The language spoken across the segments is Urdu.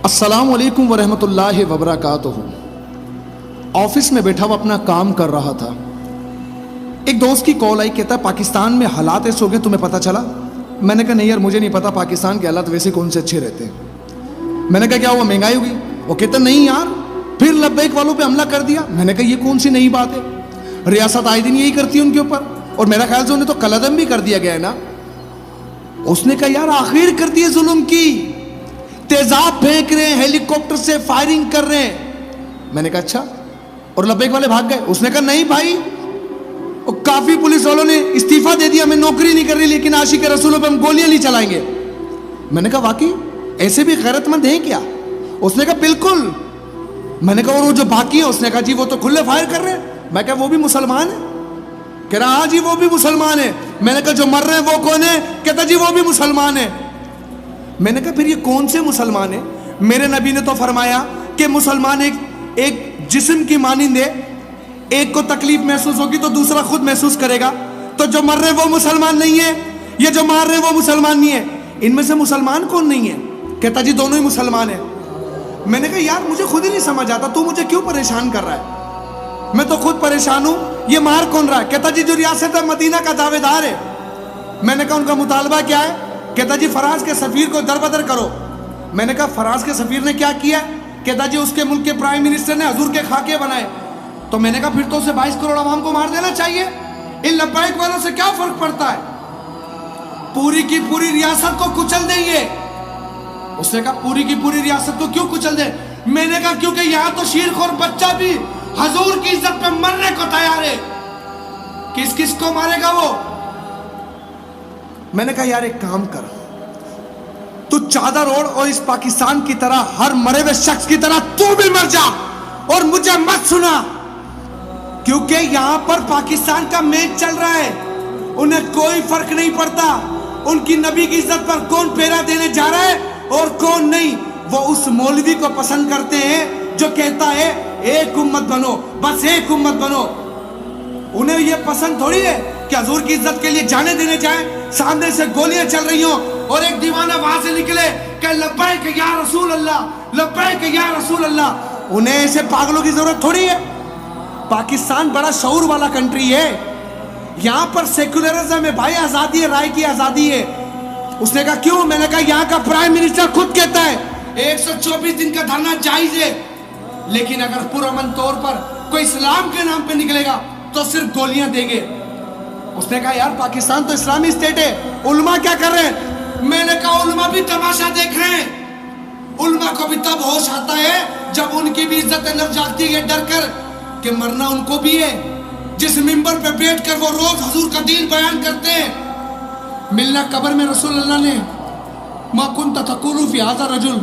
السلام علیکم ورحمۃ اللہ وبرکاتہ۔ آفس میں بیٹھا ہوا اپنا کام کر رہا تھا، ایک دوست کی کال آئی، کہتا ہے پاکستان میں حالات ایسے ہو گئے، تمہیں پتہ چلا؟ میں نے کہا نہیں یار مجھے نہیں پتا، پاکستان کے حالات ویسے کون سے اچھے رہتے ہیں۔ میں نے کہا کیا ہوا، مہنگائی ہوگی؟ وہ کہتا نہیں یار، پھر لبیک والوں پہ حملہ کر دیا۔ میں نے کہا یہ کون سی نئی بات ہے، ریاست آئے دن یہی کرتی ہے ان کے اوپر، اور میرا خیال سے انہیں تو قلعدم بھی کر دیا گیا ہے نا۔ اس نے کہا یار آخر کر دیے ظلم کی، تیزاب پھینک رہے ہیں، ہیلی کاپٹر سے فائرنگ کر رہے ہیں۔ میں نے کہا اچھا، اور لبیک والے بھاگ گئے؟ اس نے کہا نہیں بھائی، کافی پولیس والوں نے استعفیٰ دے دیا، میں نوکری نہیں کر رہی، لیکن عاشق رسولوں پہ ہم گولیاں نہیں چلائیں گے۔ میں نے کہا واقعی ایسے بھی غیرت مند ہیں کیا؟ اس نے کہا بالکل۔ میں نے کہا اور وہ جو باقی ہیں؟ اس نے کہا جی وہ تو کھلے فائر کر رہے ہیں۔ میں کہا وہ بھی مسلمان ہیں؟ کہہ رہا ہاں جی وہ بھی مسلمان ہیں۔ میں نے کہا جو مر رہے ہیں وہ کون ہیں؟ کہتا جی وہ بھی مسلمان ہیں۔ میں نے کہا پھر یہ کون سے مسلمان ہیں؟ میرے نبی نے تو فرمایا کہ مسلمان ایک جسم کی مانند ہے، ایک کو تکلیف محسوس ہوگی تو دوسرا خود محسوس کرے گا، تو جو مر رہے وہ مسلمان نہیں ہے، یہ جو مار رہے وہ مسلمان نہیں ہے، ان میں سے مسلمان کون نہیں ہے؟ کہتا جی دونوں ہی مسلمان ہیں۔ میں نے کہا یار مجھے خود ہی نہیں سمجھ آتا، تو مجھے کیوں پریشان کر رہا ہے؟ میں تو خود پریشان ہوں، یہ مار کون رہا ہے؟ کہتا جی جو ریاست مدینہ کا دعوے دار ہے۔ میں نے کہا ان کا مطالبہ کیا ہے؟ کہتا جی فراز کے سفیر کو دربدر کرو۔ میں نے کہا فراز کے سفیر نے کیا کیا ہے؟ کہتا جی اس کے ملک کے پرائم منسٹر نے حضور کے خاکے بنائے۔ تو میں نے کہا پھر تو اسے 22 کروڑ عوام کو مار دینا چاہیے، ان لبیک والوں سے کیا فرق پڑتا ہے؟ پوری کی پوری ریاست کو کچل دیں گے۔ اس نے کہا پوری کی پوری ریاست کو کیوں کچل دیں؟ میں نے کہا کیونکہ یہاں تو شیرخور بچہ بھی حضور کی عزت پہ مرنے کو تیار ہے۔ کس کس کو مارے گا وہ؟ میں نے کہا یار ایک کام کر، تو چادر اوڑھ اور اس پاکستان کی طرح ہر مرے ہوئے شخص کی طرح تو بھی مر جا، اور مجھے مت سنا، کیونکہ یہاں پر پاکستان کا میچ چل رہا ہے، انہیں کوئی فرق نہیں پڑتا ان کی نبی کی عزت پر کون پھیرا دینے جا رہا ہے اور کون نہیں۔ وہ اس مولوی کو پسند کرتے ہیں جو کہتا ہے ایک امت بنو، بس ایک امت بنو۔ انہیں یہ پسند تھوڑی ہے کہ حضور کی عزت کے لیے جانے دینے جائیں، سامنے سے گولیاں چل رہی ہوں اور ایک دیوانہ وہاں سے نکلے کہ لبیک یا رسول اللہ، لبیک یا رسول اللہ۔ انہیں ایسے پاگلوں کی ضرورت تھوڑی ہے۔ پاکستان بڑا شعور والا کنٹری ہے، یہاں پر سیکولرزم ہے بھائی، آزادی ہے، رائے کی آزادی ہے۔ اس نے کہا کیوں؟ میں نے کہا یہاں کا پرائم منسٹر خود کہتا ہے 124 دن کا دھرنا جائز ہے، لیکن اگر پرامن طور پر کوئی اسلام کے نام پہ نکلے گا تو صرف گولیاں دیں گے۔ اس نے کہا یار پاکستان تو اسلامی اسٹیٹ ہے، علماء کیا کر رہے ہیں؟ میں نے کہا علماء بھی تماشا دیکھ رہے ہیں، علماء کو بھی تب ہوش آتا ہے جب ان کی بھی عزت نفس جاگتی ہے ڈر کر کہ مرنا ان کو بھی ہے، جس منبر پہ بیٹھ کر وہ روز حضور کا دین بیان کرتے ہیں۔ ملنا قبر میں رسول اللہ نے ما کنت تقول فی ھذا الرجل،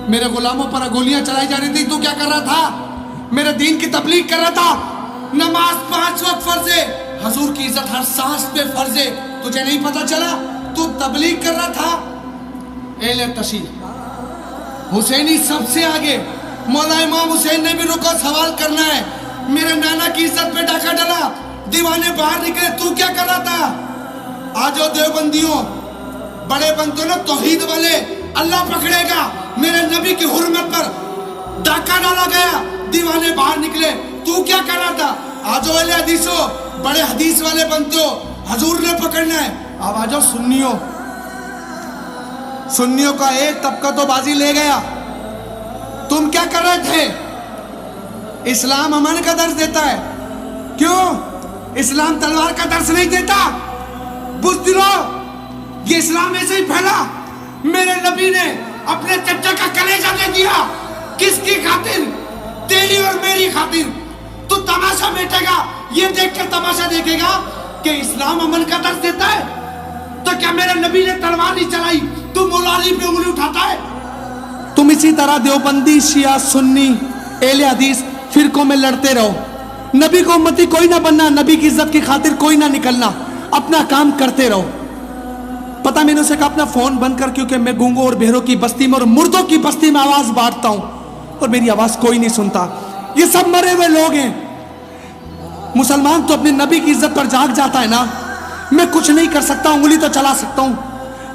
میرے غلاموں پر گولیاں چلائی جا رہی تھی، تو کیا کر رہا تھا؟ میرے دین کی تبلیغ کر رہا تھا۔ نماز 5 وقت فرض ہے، حضور کی عزت ہر سانس پہ فرض ہے، تجھے نہیں پتا چلا؟ تو تبلیغ کر رہا تھا۔ اہل تشیع حسینی سب سے آگے، مولا امام حسین نے بھی رکا سوال کرنا ہے، میرے نانا کی عزت پہ ڈاکہ ڈلا، دیوانے باہر نکلے، تو کیا کر رہا تھا؟ آجو دیوبندیوں، بڑے بنتے نا توحید والے، اللہ پکڑے گا، میرے نبی کی حرمت پر ڈاکہ ڈالا گیا، دیوانے باہر نکلے، تو کیا کر رہا تھا؟ آجو اہل حدیثوں، بڑے حدیث والے بنتے ہو، حضور نے پکڑنا ہے۔ اب آجو سنیوں، سنیوں کا ایک طبقہ تو بازی لے گیا، تم کیا کر رہے تھے؟ اسلام امن کا درس دیتا ہے، کیوں؟ اسلام تلوار کا درس نہیں دیتا۔ بزدلو، یہ اسلام ایسے ہی پھیلا، میرے نبی نے اپنے چچا کا کلیجہ دے دیا، کس کی خاطر؟ تیری اور میری خاطر۔ تو تماشا بیٹھے گا، یہ دیکھ کر تماشا دیکھے گا کہ اسلام امن کا درس دیتا ہے، تو کیا میرے نبی نے تلوار نہیں چلائی؟ تو مولا علی پہ انگلی اٹھاتا ہے؟ تم اسی طرح دیوبندی، شیعہ، سنی، اہل حدیث فرقوں میں لڑتے رہو، نبی کو امتی کوئی نہ بننا، نبی کی عزت کی خاطر کوئی نہ نکلنا، اپنا کام کرتے رہو۔ پتہ میں نے اسے کہا اپنا فون بند کر، کیونکہ میں گونگوں اور بہروں کی بستی میں اور مردوں کی بستی میں آواز بانٹتا ہوں اور میری آواز کوئی نہیں سنتا، یہ سب مرے ہوئے لوگ ہیں۔ مسلمان تو اپنے نبی کی عزت پر جاگ جاتا ہے نا، میں کچھ نہیں کر سکتا، انگلی تو چلا سکتا ہوں،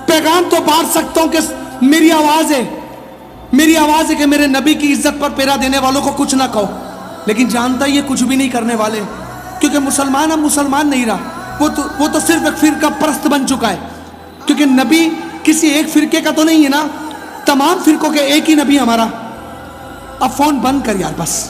پیغام تو بانٹ سکتا ہوں کہ میری آواز ہے، میری آواز ہے کہ میرے نبی کی عزت پر پیرا دینے والوں کو کچھ نہ کہو، لیکن جانتا یہ کچھ بھی نہیں کرنے والے، کیونکہ مسلمان اب مسلمان نہیں رہا، وہ تو صرف ایک فرقہ پرست بن چکا ہے، کیونکہ نبی کسی ایک فرقے کا تو نہیں ہے نا، تمام فرقوں کے ایک ہی نبی ہمارا۔ اب فون بند کر یار بس۔